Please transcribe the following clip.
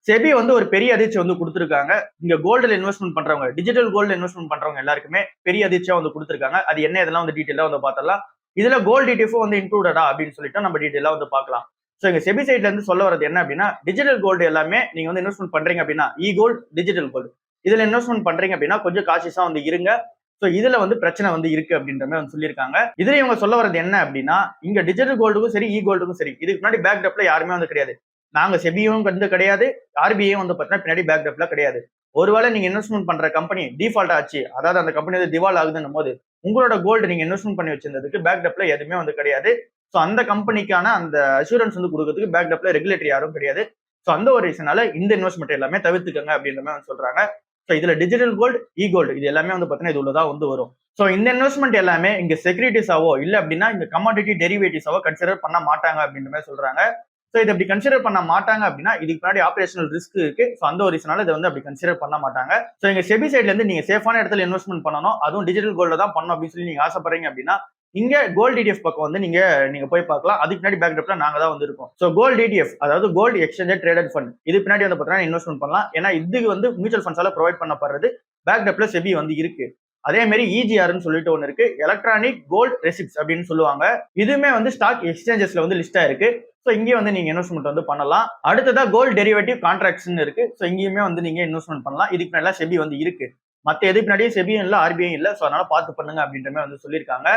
SEBI வந்து ஒரு பெரிய அதிர்ச்சி வந்து கொடுத்துருக்காங்க. இங்க கோல்டுல இன்வெஸ்ட்மெண்ட் பண்றவங்க, டிஜிட்டல் கோல்டு இன்வெஸ்ட்மெண்ட் பண்றவங்க எல்லாருக்குமே பெரிய அதிர்ச்சியா வந்து கொடுத்துருக்காங்க. அது என்ன இதெல்லாம் வந்து டீட்டெயிலா வந்து பார்த்தரலாம். இதுல கோல்டு ETF வந்து இன்க்ளூடடா அப்படின்னு சொல்லிட்டு நம்ம டீட்டெயிலா வந்து பார்க்கலாம். சோ எங்க செபி சைட்ல இருந்து சொல்ல வரது என்ன அப்படின்னா, டிஜிட்டல் கோல்டு எல்லாமே நீங்க வந்து இன்வெஸ்ட்மெண்ட் பண்றீங்க அப்படின்னா, கோல்டு, டிஜிட்டல் கோல்டு இதுல இன்வெஸ்ட்மெண்ட் பண்றீங்க அப்படின்னா கொஞ்சம் காஷியஸா வந்து இருங்க. சோ இதுல வந்து பிரச்சனை வந்து இருக்கு அப்படின்ற மாதிரி வந்து சொல்லியிருக்காங்க. இதுல இவங்க சொல்ல வரது என்ன அப்படின்னா, இங்க டிஜிட்டல் கோல்டுக்கும் சரி, கோல்டுக்கும் சரி, இதுக்கு முன்னாடி பேக்டப்ல யாருமே வந்து கிடையாது. நாங்க செபியும் வந்து கிடையாது, ஆர்பிஐயும் வந்து பாத்தீங்கன்னா பின்னாடி பேக்டப்ல கிடையாது. ஒருவேளை நீங்க இன்வெஸ்ட்மெண்ட் பண்ற கம்பெனி டிஃபால்ட் ஆச்சு, அதாவது அந்த கம்பெனி வந்து திவால் ஆகுதுன்னும் போது உங்களோட கோல்டு நீங்க இன்வெஸ்ட்மெண்ட் பண்ணி வச்சிருந்ததுக்கு பேக்டப்ல எதுவுமே வந்து கிடையாது. சோ அந்த கம்பெனிக்கான அந்த அஷூரன்ஸ் வந்து கொடுக்கறதுக்கு பேக்டப்ல ரெகுலேட்டரி யாரும் கிடையாது. சோ அந்த ஒரு ரீசனால இந்த இன்வெஸ்ட்மெண்ட் எல்லாமே தவிர்த்துக்கங்க அப்படின்ற மாதிரி வந்து சொல்றாங்க. சோ இதுல டிஜிட்டல் கோல்டு, கோல்டு இது எல்லாமே வந்து பாத்தீங்கன்னா இது உள்ளதா வந்து வரும். சோ இந்த இன்வெஸ்ட்மெண்ட் எல்லாமே இங்க செக்யூரிட்டிஸாவோ இல்ல அப்படின்னா இந்த கமாடிட்டி டெரிவேட்டிவ்ஸாவோ கன்சிடர் பண்ண மாட்டாங்க அப்படின்ற மாதிரி சொல்றாங்க. சோ இதை அப்படி கன்சிடர் பண்ண மாட்டாங்க அப்படின்னா இதுக்கு முன்னாடி ஆபரேஷனல் ரிஸ்க் இருக்கு. சோ அந்த ஒரு ரீசனால இதை வந்து அப்படி கன்சிடர் பண்ண மாட்டாங்க. சோ எங்க செபி சைட்ல இருந்து நீங்க சேஃபான இடத்துல இன்வெஸ்ட்மெண்ட் பண்ணணும், அதுவும் டிஜிட்டல் கோல்ட்ல தான் பண்ணணும் அப்படின்னு சொல்லி நீங்க ஆசைப்படுறீங்க அப்படின்னா இங்க கோல்டு ETF பக்கம் வந்து நீங்க போய் பார்க்கலாம். அதுக்கு பின்னாடி பேக்டப்ல நாங்க தான் வந்து இருக்கோம். சோ கோல்டு ETF அதாவது கோல்டு எக்ஸ்சேஞ்ச் ட்ரேடட் ஃபண்ட் இது பின்னாடி வந்து பாத்தீங்கன்னா இன்வெஸ்ட்மெண்ட் பண்ணலாம். ஏன்னா இதுக்கு வந்து மியூச்சுவல் ஃபண்ட்ஸால ப்ரொவைட் பண்ணப்படுறது பேக்டப்ல செபி வந்து இருக்கு. அதே மாதிரி EGRன்னு சொல்லிட்டு ஒன்னு இருக்கு, எலக்ட்ரானிக் கோல்ட் ரெசிப்ட்ஸ் அப்படின்னு சொல்லுவாங்க. இதுவுமே வந்து ஸ்டாக் எக்ஸ்சேஞ்சஸ்ல வந்து லிஸ்டா இருக்கு. சோ இங்கேயும் வந்து நீங்க இன்வெஸ்ட்மெண்ட் வந்து பண்ணலாம். அடுத்ததா கோல்ட் டெரிவேட்டிவ் கான்ட்ராக்ட்ஸ்னு இருக்கு. சோ இங்கேயுமே வந்து நீங்க இன்வெஸ்ட்மெண்ட் பண்ணலாம். இதுக்கு மேல செபி வந்து இருக்கு. மத்த எது பின்னாடியும் செபியும் இல்ல, ஆர்பிஐயும் இல்ல. சோ அதனால பார்த்து பண்ணுங்க அப்படின்ற மாதிரி வந்து சொல்லியிருக்காங்க.